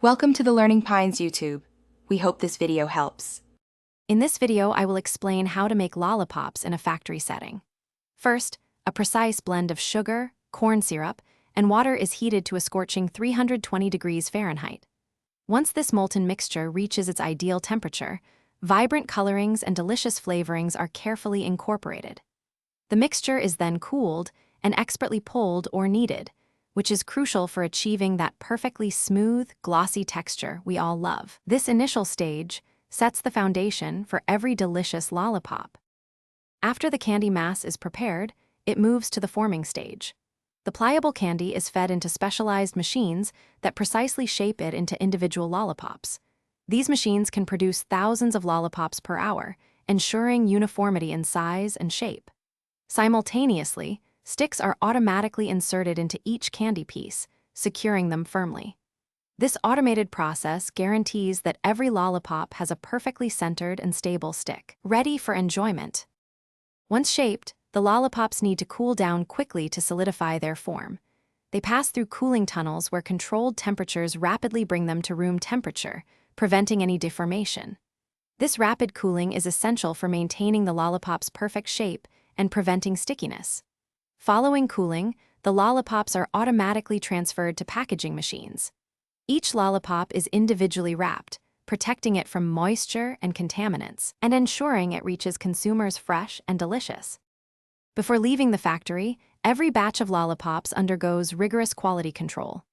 Welcome to the Learning Pines YouTube. We hope this video helps. In this video, I will explain how to make lollipops in a factory setting. First, a precise blend of sugar, corn syrup, and water is heated to a scorching 320 degrees Fahrenheit. Once this molten mixture reaches its ideal temperature, vibrant colorings and delicious flavorings are carefully incorporated. The mixture is then cooled and expertly pulled or kneaded, which is crucial for achieving that perfectly smooth, glossy texture we all love. This initial stage sets the foundation for every delicious lollipop. After the candy mass is prepared, it moves to the forming stage. The pliable candy is fed into specialized machines that precisely shape it into individual lollipops. These machines can produce thousands of lollipops per hour, ensuring uniformity in size and shape. Simultaneously, sticks are automatically inserted into each candy piece, securing them firmly. This automated process guarantees that every lollipop has a perfectly centered and stable stick, ready for enjoyment. Once shaped, the lollipops need to cool down quickly to solidify their form. They pass through cooling tunnels where controlled temperatures rapidly bring them to room temperature, preventing any deformation. This rapid cooling is essential for maintaining the lollipop's perfect shape and preventing stickiness. Following cooling, the lollipops are automatically transferred to packaging machines. Each lollipop is individually wrapped, protecting it from moisture and contaminants, and ensuring it reaches consumers fresh and delicious. Before leaving the factory, every batch of lollipops undergoes rigorous quality control.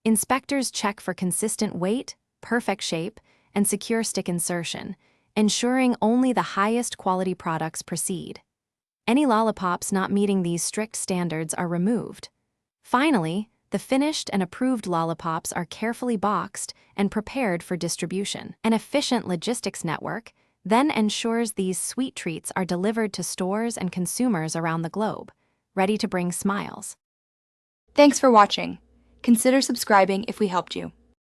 Inspectors check for consistent weight, perfect shape, and secure stick insertion, ensuring only the highest quality products proceed. Any lollipops not meeting these strict standards are removed. Finally, the finished and approved lollipops are carefully boxed and prepared for distribution. An efficient logistics network then ensures these sweet treats are delivered to stores and consumers around the globe, ready to bring smiles. Thanks for watching. Consider subscribing if we helped you.